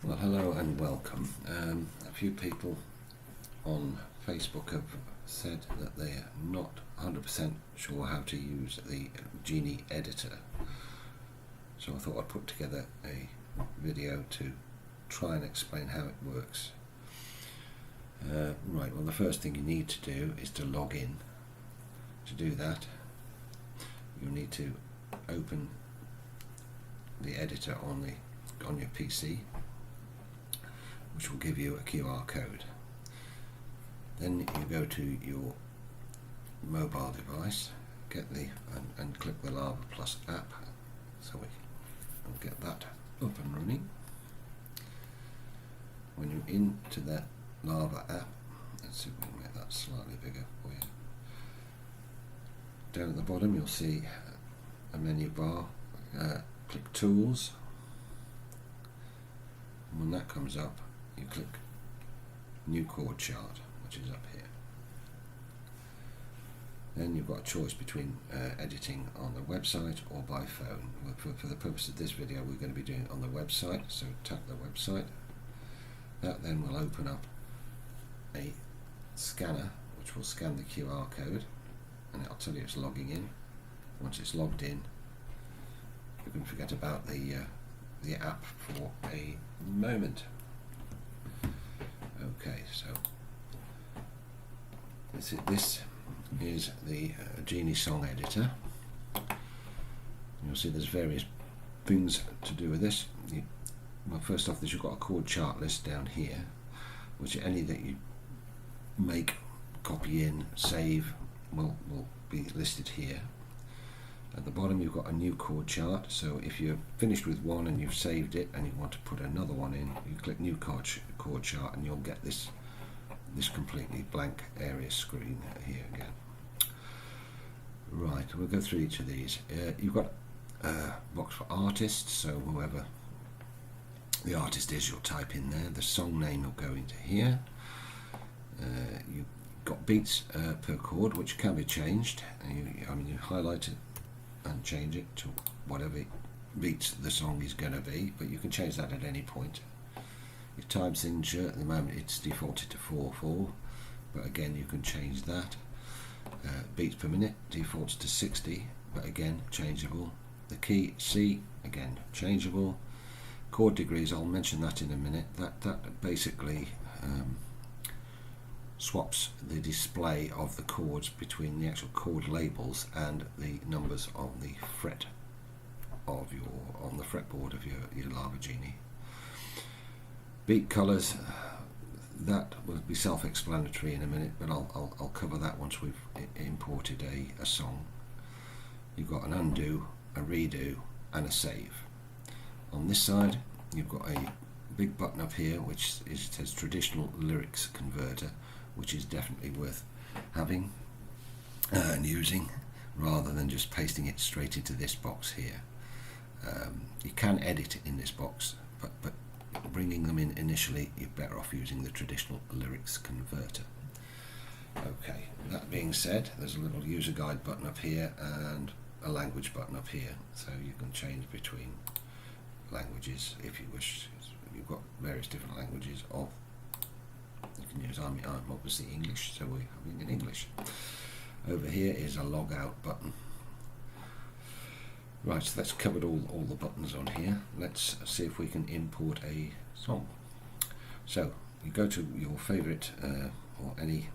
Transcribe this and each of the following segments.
Well, hello and welcome. A few people on Facebook have said that they're not 100% sure how to use the Genie editor. So I thought I'd put together a video to try and explain how it works. Right, well, the first thing you need to do is to log in. To do that, you'll need to open the editor on your PC, which will give you a QR code. Then you go to your mobile device, and click the Lava Plus app, so we'll get that up and running. When you're into that Lava app, let's see if we can make that slightly bigger for you. Down at the bottom you'll see a menu bar. Click Tools, and when that comes up, you click New Chord Chart, which is up here. Then you've got a choice between editing on the website or by phone. For the purpose of this video, we're going to be doing it on the website, so tap the website. That then will open up a scanner which will scan the QR code, and it'll tell you it's logging in. Once it's logged in, you can forget about the app for a moment. Okay, so this is the Genie song editor. You'll see there's various things to do with this. Well, first off, you've got a chord chart list down here, which any that you make, copy in, save will be listed here. At the bottom you've got a new chord chart, so if you're finished with one and you've saved it and you want to put another one in, you click new chord chart and you'll get this completely blank area screen here again. Right, we'll go through each of these. You've got a box for artists, so whoever the artist is, you'll type in there. The song name will go into here. You've got beats per chord, which can be changed. You highlight it and change it to whatever beats the song is going to be, but you can change that at any point. Your time signature, at the moment it's defaulted to 4/4, but again you can change that. Beats per minute defaults to 60, but again changeable. The key C, again changeable. Chord degrees, I'll mention that in a minute. That basically swaps the display of the chords between the actual chord labels and the numbers on the fret of on the fretboard of your Lava Genie. Beat colours, that will be self-explanatory in a minute, but I'll cover that once we've imported a song. You've got an undo, a redo, and a save. On this side, you've got a big button up here which says Traditional Lyrics Converter, which is definitely worth having and using, rather than just pasting it straight into this box here. You can edit in this box, but bringing them in initially, you're better off using the Traditional Lyrics Converter. Okay, that being said, there's a little user guide button up here and a language button up here, so you can change between languages if you wish. You've got various different languages you can use. I'm obviously English, so we're having in English. Over here is a log out button. Right, so that's covered all the buttons on here. Let's see if we can import a song. So you go to your favourite or any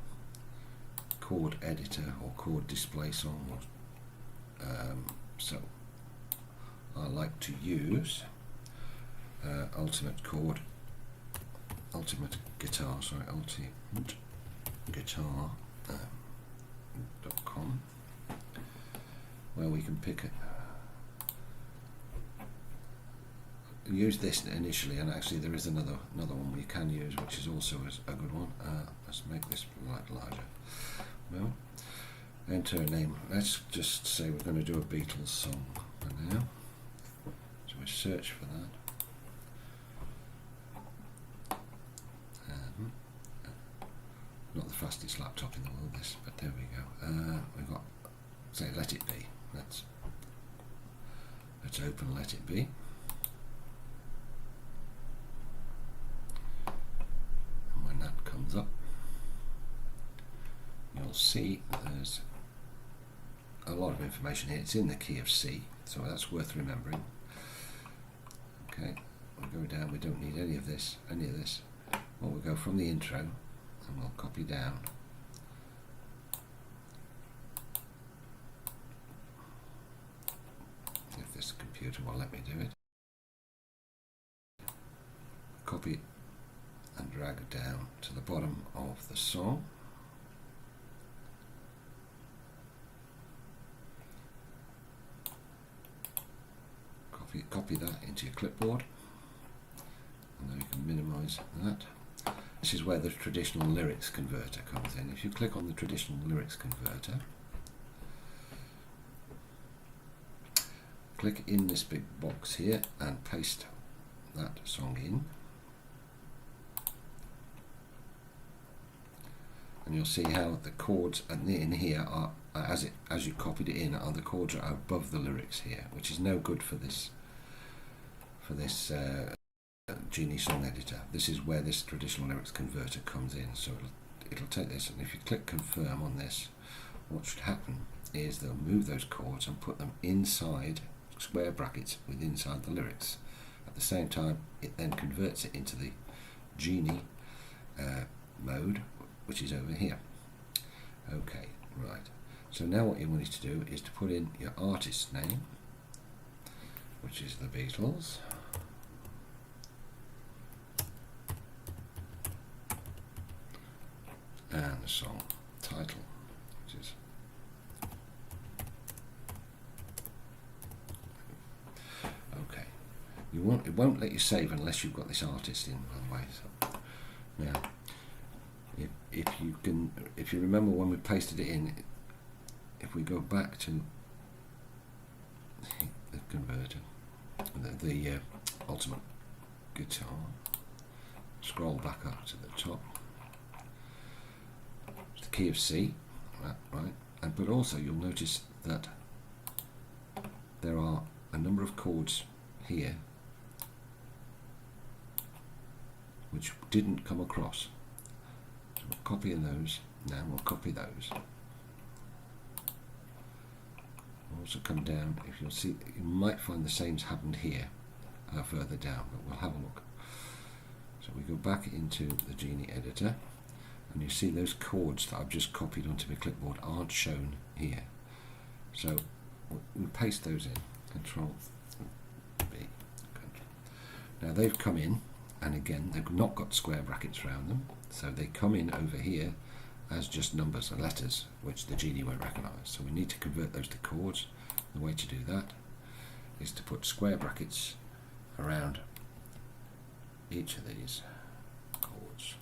chord editor or chord display song. So I like to use Ultimate Guitar.com, where we can pick it. Use this initially, and actually there is another one we can use, which is also a good one. Let's make this larger. Well, enter a name. Let's just say we're going to do a Beatles song for now. So we search for that. Not the fastest laptop in the world, this, but there we go. We've got, say, Let It Be. Let's open Let It Be. see there's a lot of information here. It's in the key of C, so that's worth remembering. Okay, we'll go down, we don't need any of this. Well, we'll go from the intro and we'll copy down. If this computer will let me do it. Copy it and drag it down to the bottom of the song. Copy that into your clipboard, and then you can minimize that. This is where the traditional lyrics converter comes in. If you click on the traditional lyrics converter, click in this big box here and paste that song in, and you'll see how the chords in here are, as you copied it in, the chords are above the lyrics here, which is no good for this Genie song editor. This is where this traditional lyrics converter comes in. So it'll take this, and if you click confirm on this, what should happen is they'll move those chords and put them inside square brackets inside the lyrics. At the same time, it then converts it into the Genie mode, which is over here. Okay, right. So now what you want to do is to put in your artist's name, which is the Beatles. And the song title, which is okay. It won't let you save unless you've got this artist in, by the way. So now, if you remember when we pasted it in, if we go back to the converter, the ultimate guitar, scroll back up to the top. The key of C, right? But also you'll notice that there are a number of chords here which didn't come across. So we're copying those. Now we'll copy those. We'll also come down. If you'll see, you might find the same's happened here further down, but we'll have a look. So we go back into the Genie editor, and you see those chords that I've just copied onto my clipboard aren't shown here. So we paste those in, Control B. Now they've come in, and again they've not got square brackets around them, so they come in over here as just numbers and letters, which the Genie won't recognise. So we need to convert those to chords. The way to do that is to put square brackets around each of these chords.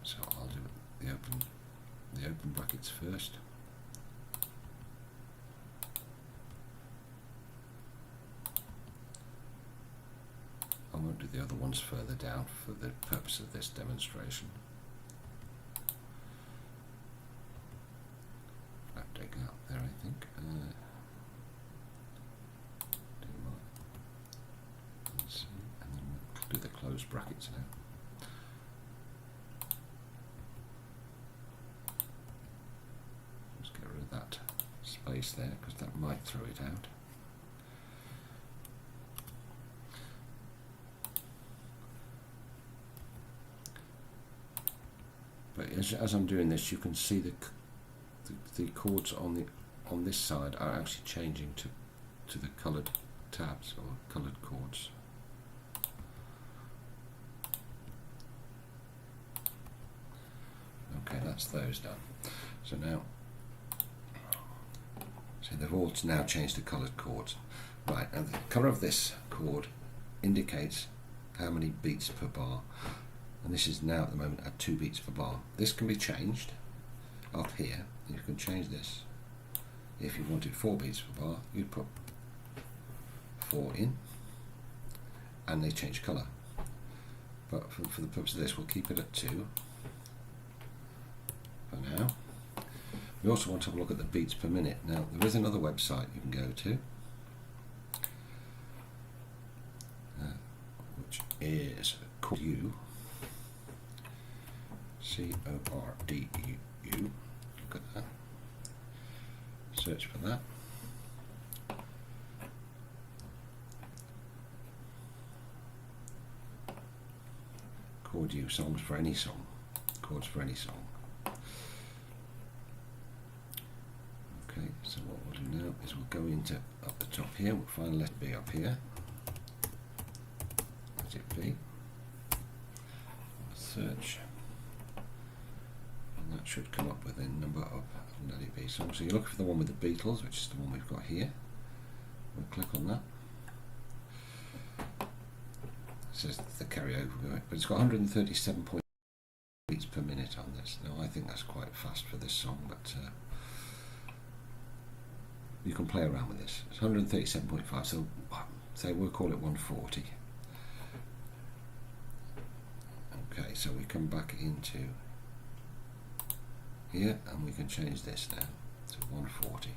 So I'll do the open brackets first. I won't do the other ones further down for the purpose of this demonstration. I've taken out there, I think. And then we'll do the closed brackets now. Just get rid of that space there, because that might throw it out. But as I'm doing this, you can see the chords on this side are actually changing to the coloured tabs or coloured chords. Okay, that's those done. So now, see, they've all now changed to coloured chords. Right, and the colour of this chord indicates how many beats per bar. And this is now at the moment at 2 beats per bar. This can be changed up here. You can change this. If you wanted 4 beats per bar, you'd put 4 in, and they change colour. But for the purpose of this, we'll keep it at 2 for now. We also want to have a look at the beats per minute. Now, there is another website you can go to, which is Cordu, C-O-R-D-U, look at that. Search for that. Chord view songs for any song. Chords for any song. Okay, so what we'll do now is we'll go into up the top here. We'll find letter B up here. Let it be. Search. And that should come up with a number of Let It Be songs. So you look for the one with the Beatles, which is the one we've got here. We'll click on that. It says the carryover, but it's got 137 beats per minute on this. Now I think that's quite fast for this song, but you can play around with this. It's 137.5, so say we'll call it 140. Okay, so we come back into here and we can change this now to 140.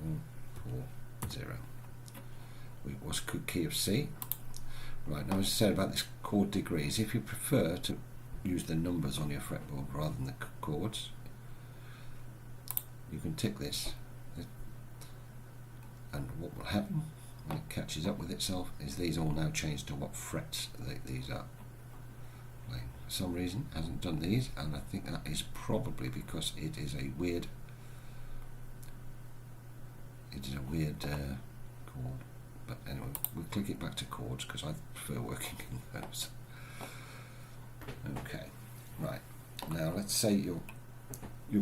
140. What's the key of C? Right, now as I said about this chord degrees, if you prefer to use the numbers on your fretboard rather than the chords, you can tick this, and what will happen when it catches up with itself is these all now change to what frets these are playing. For some reason it hasn't done these, and I think that is probably because it is a weird chord. But anyway, we'll click it back to chords because I prefer working in those. Okay, right. Now let's say you'll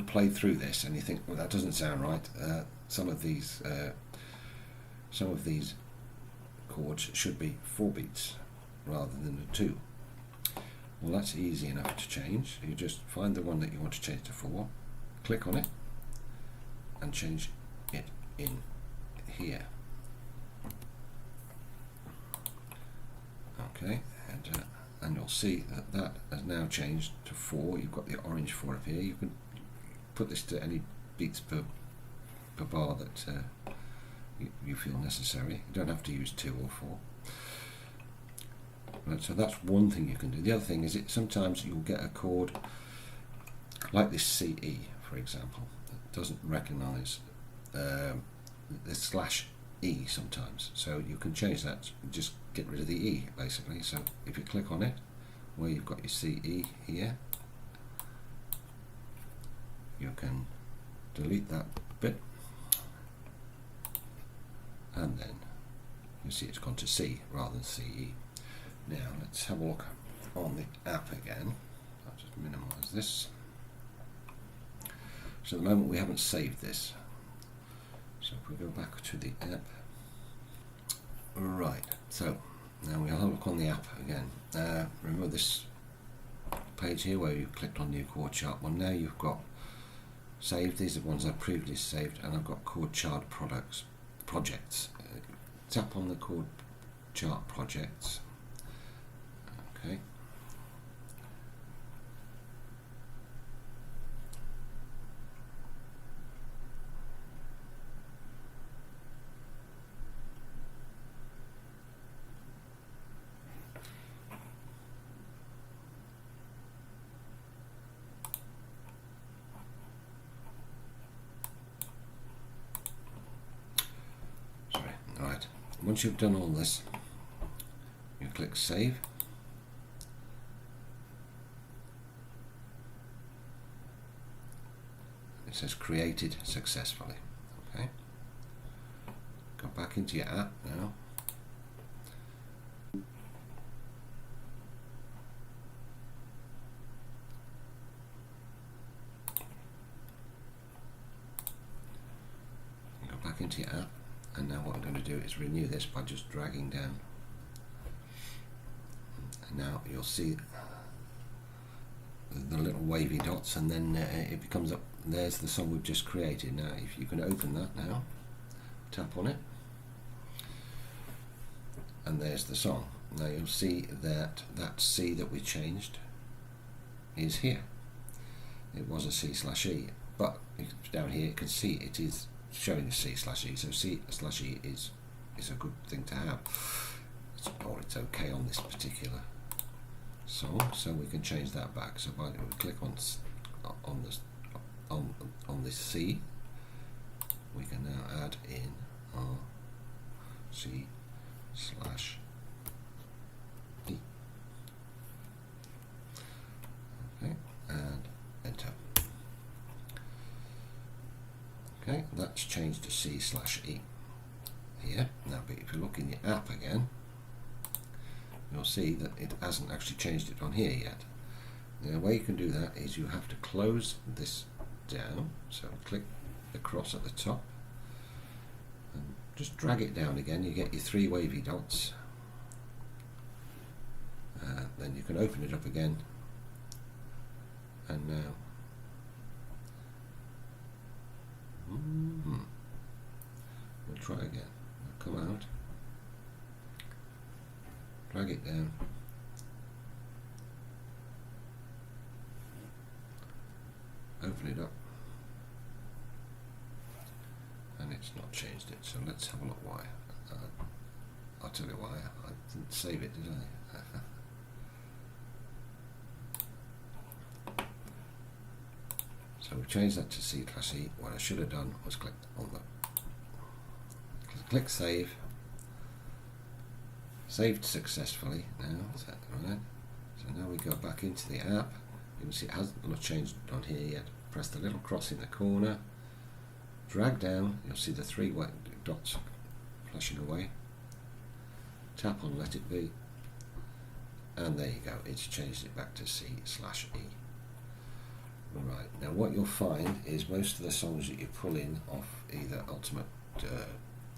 play through this and you think, well, that doesn't sound right. Some of these chords should be 4 beats rather than a 2. Well, that's easy enough to change. You just find the one that you want to change to 4, click on it, and change it in here. Okay, and you'll see that has now changed to 4. You've got the orange 4 up here. You can put this to any beats per bar that you feel necessary. You don't have to use 2 or 4. Right, so that's one thing you can do. The other thing is sometimes you'll get a chord like this CE, for example, that doesn't recognise the /E sometimes. So you can change that, just get rid of the E basically. So if you click on it, where you've got your CE here, you can delete that bit, and then you see it's gone to C rather than CE. Now let's have a look on the app again. I'll just minimize this. So at the moment we haven't saved this. So if we go back to the app, right, so now we'll have a look on the app again. Remember this page here where you clicked on new chord chart? Well, now you've got saved. These are the ones I previously saved, and I've got chord chart projects. Tap on the chord chart projects. Okay. Right, once you've done all this, you click Save. It says created successfully. Okay, go back into your app now. Go back into your app. And now what I'm going to do is renew this by just dragging down. And now you'll see the little wavy dots, and then it becomes up. There's the song we've just created. Now if you can open that now, tap on it, and there's the song. Now you'll see that that C that we changed is here. It was a C/E, but down here you can see it is showing C/E, so C/E is a good thing to have, or it's okay on this particular song. So we can change that back. So we click on on this C, we can now add in our C/E. Okay, and enter. Okay, that's changed to C/E here. Now, but if you look in the app again, you'll see that it hasn't actually changed it on here yet. Now, the way you can do that is you have to close this down. So click the cross at the top and just drag it down again. You get your 3 wavy dots. Then you can open it up again, and now we'll try again. We'll come out, drag it down, open it up, and it's not changed it. So let's have a look why. I'll tell you why. I didn't save it, did I? So we've changed that to C/E. What I should have done was click on click save. Saved successfully now. Is that right? So now we go back into the app. You can see it hasn't changed on here yet. Press the little cross in the corner. Drag down. You'll see the 3 white dots flashing away. Tap on let it be. And there you go. It's changed it back to C/E. Right, now what you'll find is most of the songs that you pull in off either Ultimate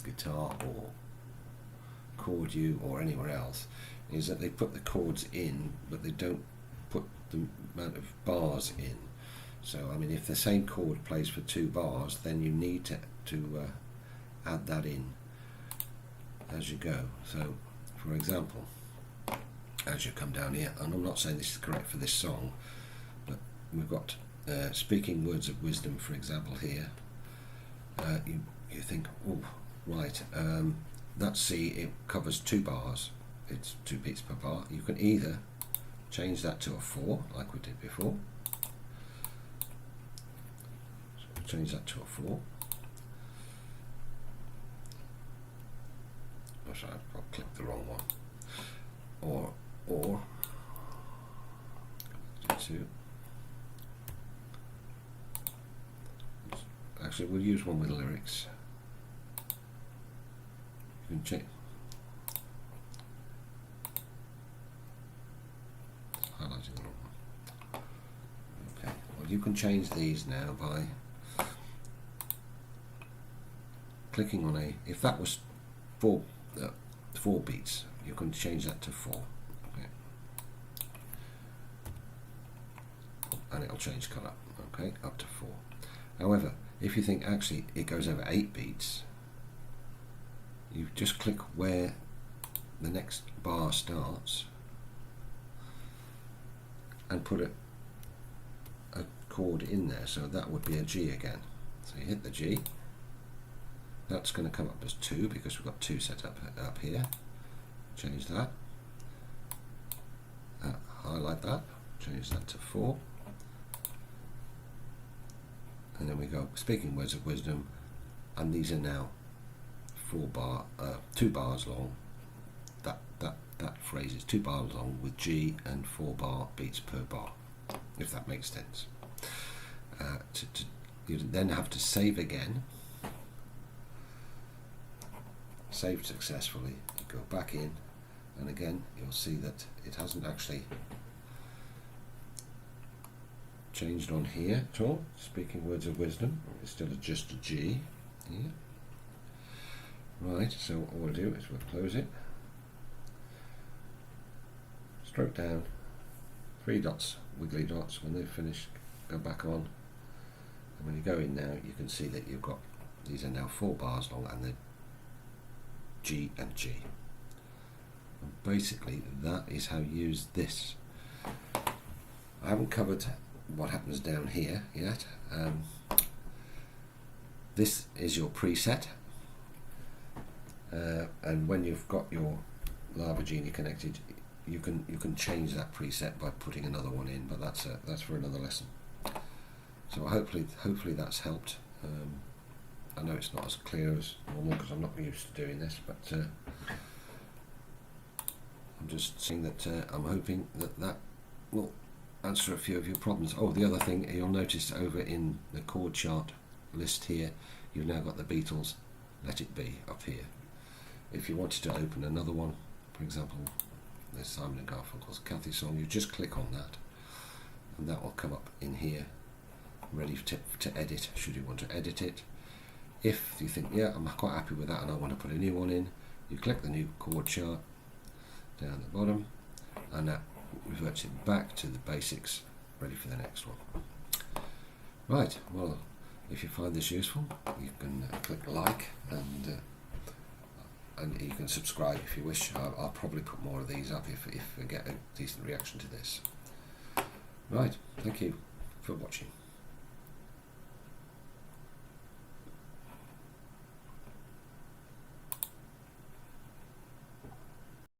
Guitar or Chord U or anywhere else is that they put the chords in, but they don't put the amount of bars in. So I mean, if the same chord plays for 2 bars, then you need to add that in as you go. So for example, as you come down here, and I'm not saying this is correct for this song, but we've got speaking words of wisdom, for example, here. You think, oh, right, that C, it covers 2 bars. It's 2 beats per bar. You can either change that to a 4, like we did before. So we'll change that to a 4. Oh, sorry, I've clicked the wrong one. Or do 2. Actually, we'll use one with lyrics. You can check. Highlighting the wrong one. Okay. Well, you can change these now by clicking on a. If that was 4 beats, you can change that to 4. Okay. And it'll change colour. Okay, up to 4. However, if you think actually it goes over 8 beats, you just click where the next bar starts and put a chord in there. So that would be a G again. So you hit the G. That's going to come up as 2 because we've got 2 set up here. Change that. Highlight that. Change that to 4. And then we go speaking words of wisdom, and these are now 2 bars long. That phrase is 2 bars long with G and 4 bar beats per bar, if that makes sense. You then have to save again. Saved successfully. You go back in, and again you'll see that it hasn't actually changed on here at all. Speaking words of wisdom, it's still just a G here. Right, so what we'll do is we'll close it, stroke down, 3 dots, wiggly dots. When they're finished, go back on, and when you go in now, you can see that you've got, these are now 4 bars long, and they're G and G. And basically that is how you use this. I haven't covered what happens down here yet. This is your preset, and when you've got your Lava Genie connected, you can change that preset by putting another one in, but that's for another lesson. So hopefully that's helped. I know it's not as clear as normal because I'm not used to doing this, but I'm just saying that I'm hoping that will answer a few of your problems. Oh, the other thing you'll notice over in the chord chart list here, you've now got the Beatles Let It Be up here. If you wanted to open another one, for example, there's Simon and Garfunkel's Kathy song, you just click on that and that will come up in here ready to edit, should you want to edit it. If you think, yeah, I'm quite happy with that and I want to put a new one in, you click the new chord chart down the bottom and that reverts it back to the basics, ready for the next one. Right, well, if you find this useful, you can click like and you can subscribe if you wish. I'll probably put more of these up if I get a decent reaction to this. Right, thank you for watching.